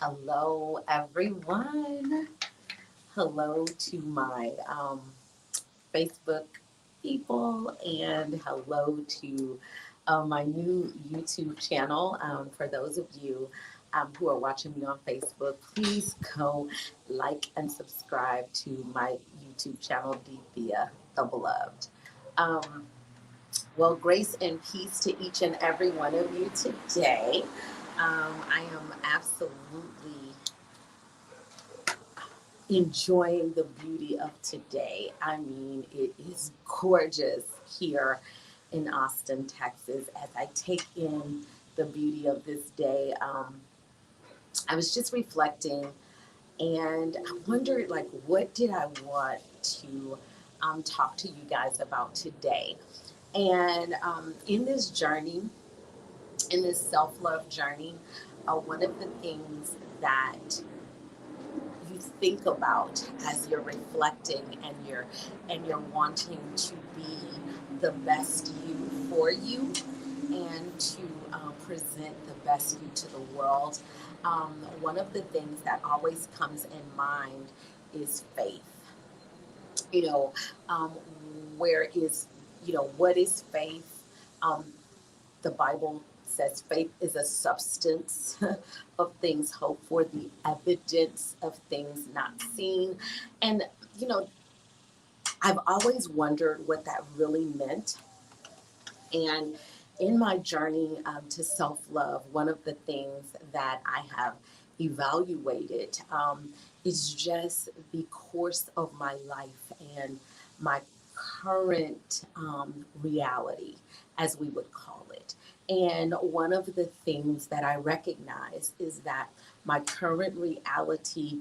Hello, everyone. Hello to my Facebook people, and hello to my new YouTube channel. For those of you who are watching me on Facebook, please go like and subscribe to my YouTube channel, Dethea the Beloved. Um, well, grace and peace to each and every one of you today. I am absolutely enjoying the beauty of today. I mean, it is gorgeous here in Austin, Texas. As I take in the beauty of this day, I was just reflecting and I wondered, like, what did I want to talk to you guys about today? And in this journey, in this self love journey, one of the things that you think about as you're reflecting and you're wanting to be the best you for you and to present the best you to the world. One of the things that always comes in mind is faith. You know, um, where is, what is faith? Um, the Bible says faith is a substance of things hoped for, the evidence of things not seen. And, you know, I've always wondered what that really meant. And in my journey to self love, one of the things that I have evaluated is just the course of my life and my current reality, as we would call it. And one of the things that I recognize is that my current reality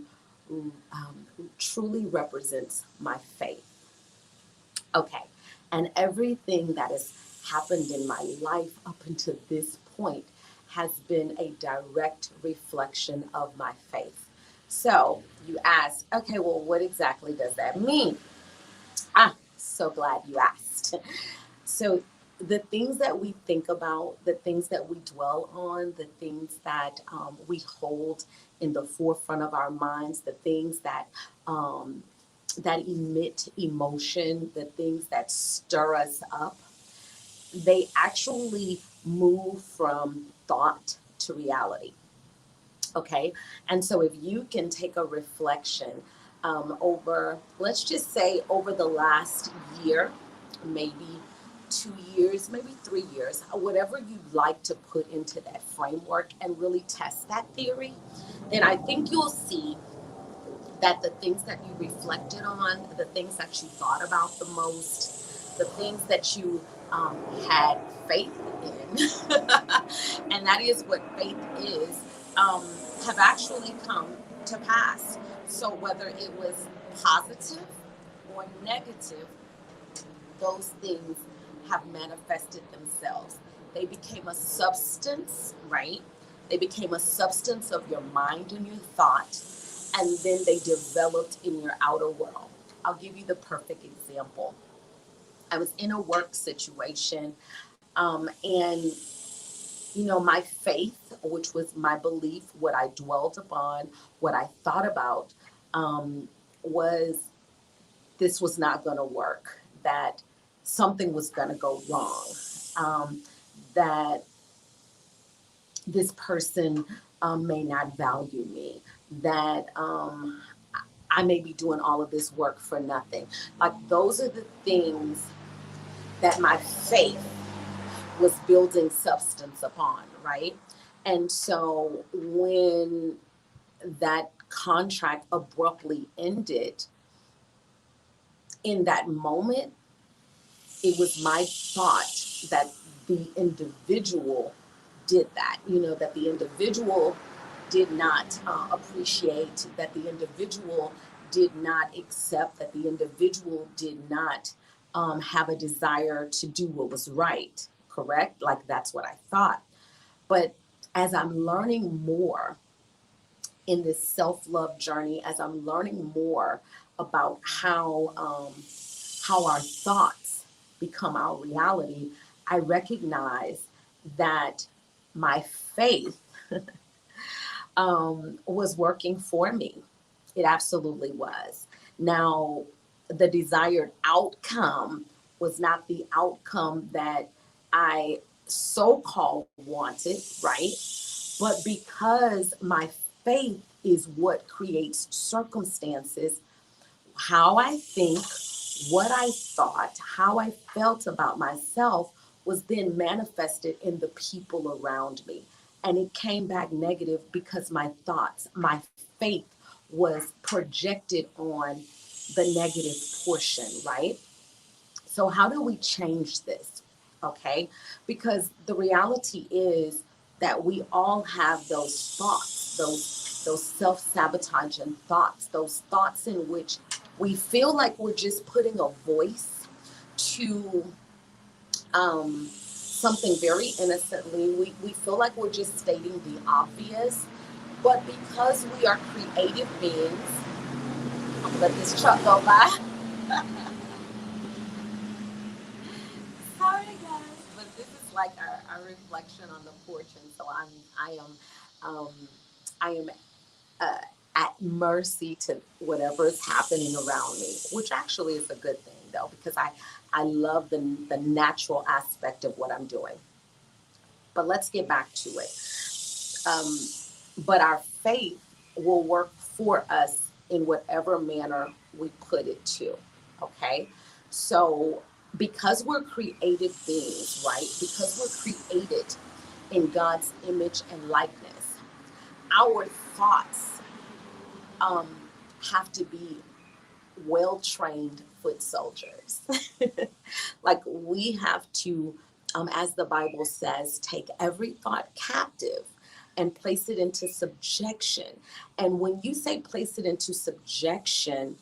truly represents my faith. Okay. And everything that has happened in my life up until this point has been a direct reflection of my faith. So you ask, okay, well, what exactly does that mean? So glad you asked. So the things that we think about, the things that we dwell on, the things that we hold in the forefront of our minds, the things that emit emotion, the things that stir us up, they actually move from thought to reality. Okay. And so if you can take a reflection over, let's just say over the last year, maybe 2 years, maybe 3 years, whatever you'd like to put into that framework and really test that theory, then I think you'll see that the things that you reflected on, the things that you thought about the most, the things that you had faith in, and that is what faith is, um, have actually come to pass. So whether it was positive or negative, those things have manifested themselves. They became a substance, right? They became a substance of your mind and your thought, and then they developed in your outer world. I'll give you the perfect example. I was in a work situation, and my faith, which was my belief, what I dwelt upon, what I thought about, was this was not going to work, that something was going to go wrong, um, that this person may not value me, that I may be doing all of this work for nothing. Like, those are the things that my faith was building substance upon, right? And so when that contract abruptly ended, in that moment, it was my thought that the individual did that, that the individual did not appreciate, that the individual did not accept, that the individual did not have a desire to do what was right, correct? Like, that's what I thought. But as I'm learning more in this self love journey, as I'm learning more about how our thoughts become our reality, I recognize that my faith was working for me. It absolutely was. Now, the desired outcome was not the outcome that I so called wanted, right? But because my faith is what creates circumstances, how I think, what I thought, how I felt about myself was then manifested in the people around me. And it came back negative because my thoughts, my faith was projected on the negative portion, right? So, how do we change this? Okay. Because the reality is that we all have those thoughts, those self-sabotaging thoughts, those thoughts in which we feel like we're just putting a voice to something very innocently. We feel like we're just stating the obvious, but because we are creative beings, I'm gonna let this truck go by. Sorry guys, but this is like our reflection on the porch, and so um, I am uh, at mercy to whatever is happening around me, which actually is a good thing though, because I love the natural aspect of what I'm doing. But let's get back to it. Um, but our faith will work for us in whatever manner we put it to. Okay. So, because we're creative beings, right? Because we're created in God's image and likeness, our thoughts um, have to be well trained foot soldiers. Like we have to, as the Bible says, take every thought captive and place it into subjection. And when you say place it into subjection,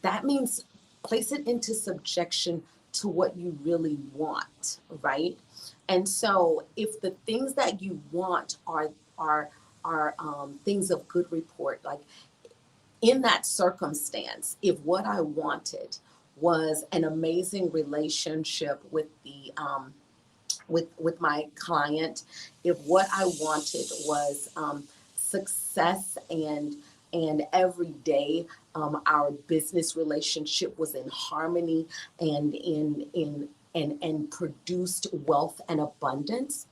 that means place it into subjection to what you really want, right? And so if the things that you want are things of good report, like in that circumstance, if what I wanted was an amazing relationship with the with my client, if what I wanted was success and every day our business relationship was in harmony and and produced wealth and abundance,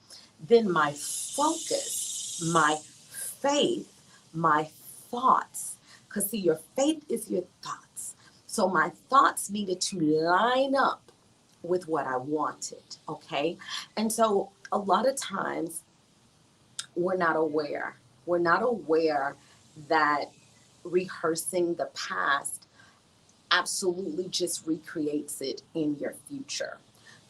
then my focus, my faith, my thoughts, because see, your faith is your thoughts. So my thoughts needed to line up with what I wanted. Okay. And so a lot of times we're not aware. We're not aware that rehearsing the past absolutely just recreates it in your future.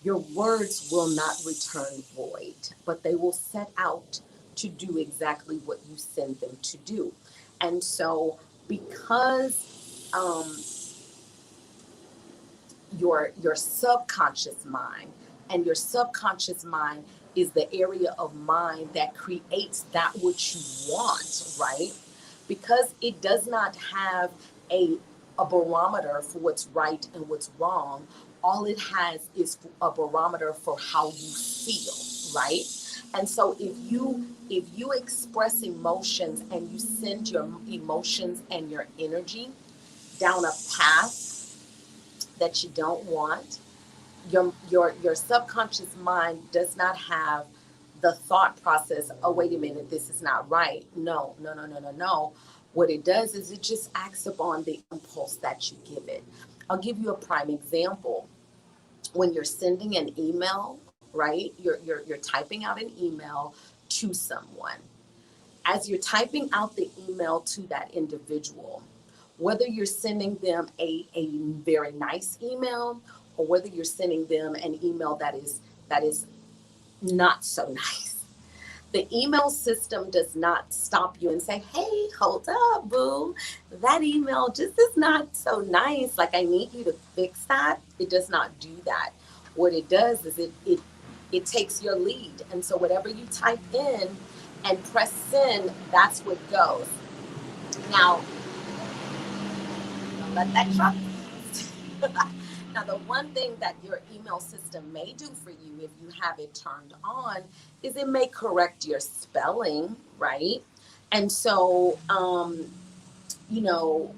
Your words will not return void, but they will set out to do exactly what you send them to do. And so, because your subconscious mind, and your subconscious mind is the area of mind that creates that which you want, right? Because it does not have a a barometer for what's right and what's wrong. All it has is a barometer for how you feel, right? And so if you express emotions and you send your emotions and your energy down a path that you don't want, your subconscious mind does not have the thought process, oh wait a minute, this is not right. No, no, no, no, no, no. What it does is it just acts upon the impulse that you give it. I'll give you a prime example. When you're sending an email, right? You're typing out an email to someone. As you're typing out the email to that individual, whether you're sending them a very nice email or whether you're sending them an email that is not so nice, the email system does not stop you and say, hey, hold up, boo. That email just is not so nice. Like, I need you to fix that. It does not do that. What it does is it takes your lead. And so whatever you type in and press send, that's what goes. Now, don't let that truck. Now, the one thing that your email system may do for you if you have it turned on is it may correct your spelling, right? And so, you know,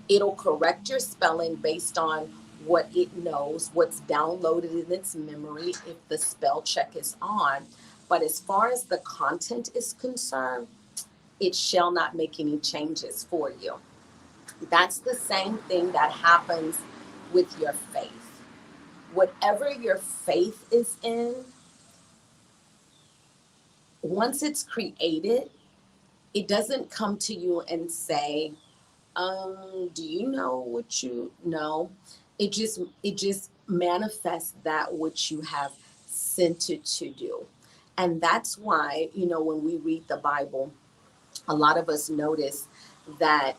it'll correct your spelling based on what it knows, what's downloaded in its memory if the spell check is on. But as far as the content is concerned, it shall not make any changes for you. That's the same thing that happens with your faith. Whatever your faith is in, once it's created, it doesn't come to you and say, do you know what you know? It just manifests that which you have sent it to do. And that's why, when we read the Bible, a lot of us notice that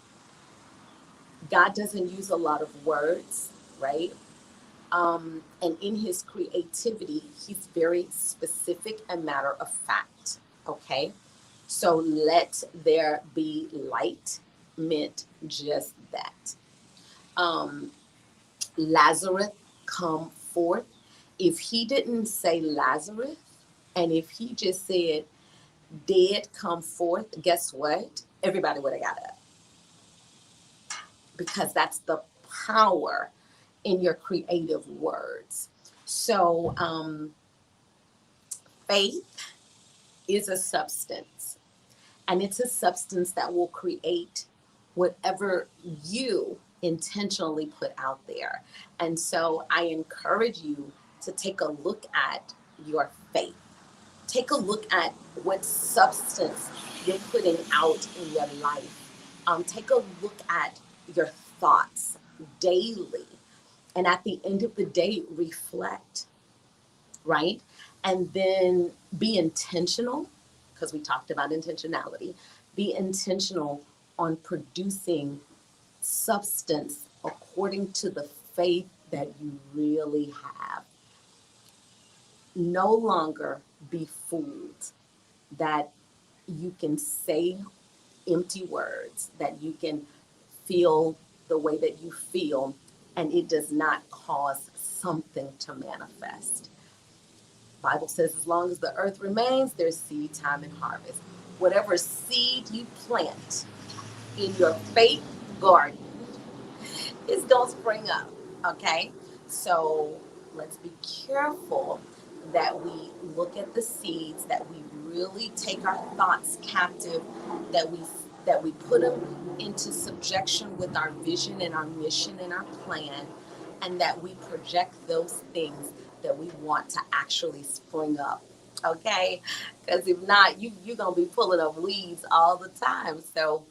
God doesn't use a lot of words, right? And in his creativity, he's very specific and matter of fact. Okay. So let there be light meant just that. Um, Lazarus come forth. If he didn't say Lazarus, and if he just said dead come forth, guess what? Everybody would have got up, because that's the power in your creative words. So, faith is a substance, and it's a substance that will create whatever you intentionally put out there. And so I encourage you to take a look at your faith. Take a look at what substance you're putting out in your life. Take a look at your thoughts daily. And at the end of the day, reflect, right? And then be intentional, because we talked about intentionality. Be intentional on producing substance according to the faith that you really have. No longer be fooled that you can say empty words, that you can feel the way that you feel, and it does not cause something to manifest. Bible says as long as the earth remains, there's seed time and harvest. Whatever seed you plant in your faith garden is going to spring up, okay? So let's be careful that we look at the seeds, that we really take our thoughts captive, that we put them into subjection with our vision and our mission and our plan, and that we project those things that we want to actually spring up. Okay, because if not, you're gonna be pulling up weeds all the time. So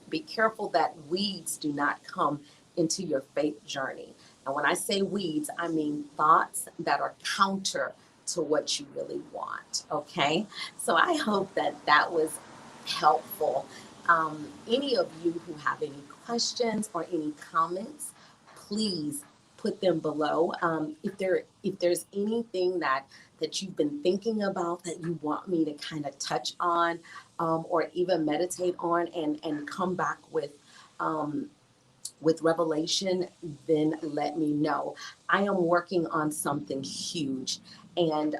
be careful that weeds do not come into your faith journey. And when I say weeds, I mean thoughts that are counter to what you really want. Okay, so I hope that that was helpful. Any of you who have any questions or any comments, please put them below. If there's anything that you've been thinking about that you want me to kind of touch on, or even meditate on, and come back with revelation, then let me know. I am working on something huge, and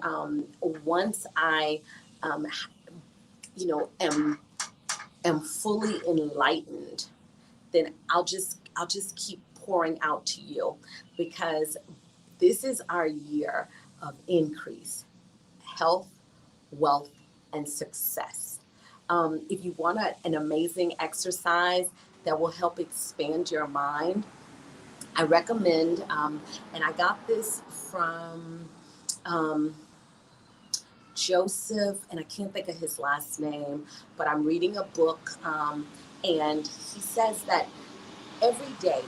once I, um, am fully enlightened, then I'll just keep pouring out to you, because this is our year of increase, health, wealth, and success. If you want an amazing exercise that will help expand your mind, I recommend, and I got this from um, Joseph, and I can't think of his last name, but I'm reading a book, and he says that every day,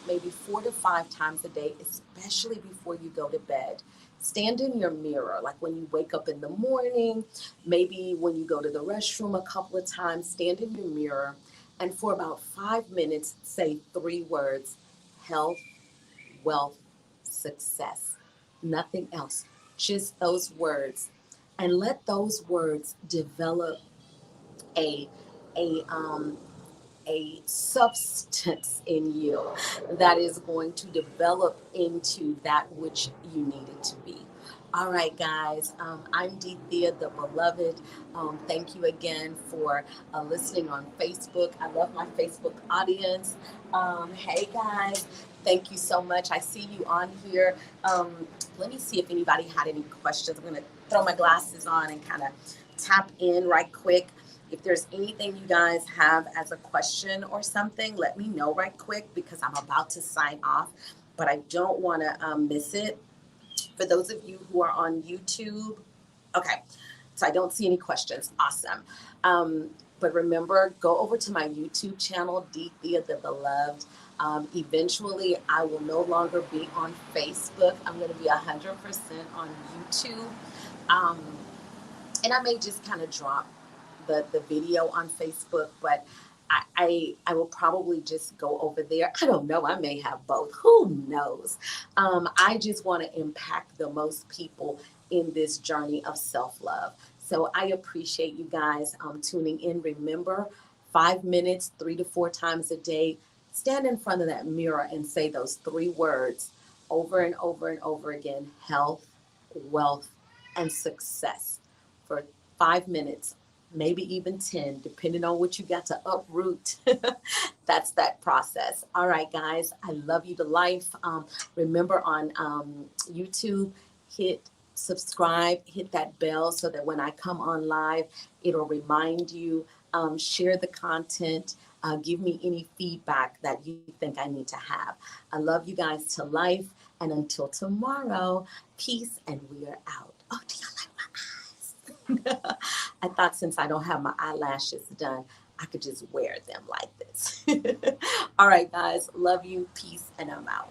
maybe 4 to 5 times a day, especially before you go to bed, stand in your mirror, like when you wake up in the morning, maybe when you go to the restroom a couple of times, stand in your mirror, and for about 5 minutes, say 3 words: health, wealth, success. Nothing else, just those words. And let those words develop a a a substance in you that is going to develop into that which you need it to be. All right, guys, I'm Dethea, the beloved. Thank you again for listening on Facebook. I love my Facebook audience. Hey, guys, thank you so much. I see you on here. Let me see if anybody had any questions. I'm going to throw my glasses on and kind of tap in right quick. If there's anything you guys have as a question or something, let me know right quick because I'm about to sign off, but I don't want to miss it. For those of you who are on YouTube, okay, so I don't see any questions. Awesome. But remember, go over to my YouTube channel, Dethea the Beloved. Eventually, I will no longer be on Facebook. I'm going to be 100% on YouTube. Um, and I may just kind of drop the video on Facebook, but I will probably just go over there. I don't know. I may have both. Who knows? I just want to impact the most people in this journey of self love. So I appreciate you guys tuning in. Remember, 5 minutes, 3 to 4 times a day, stand in front of that mirror and say those 3 words over and over and over again: health, wealth, and success for 5 minutes, maybe even 10, depending on what you got to uproot. That's that process. All right, guys, I love you to life. Remember on YouTube, hit subscribe, hit that bell so that when I come on live, it'll remind you. Share the content. Give me any feedback that you think I need to have. I love you guys to life. And until tomorrow, peace, and we are out. Oh, do y'all like my eyes? I thought since I don't have my eyelashes done, I could just wear them like this. All right, guys. Love you. Peace, and I'm out.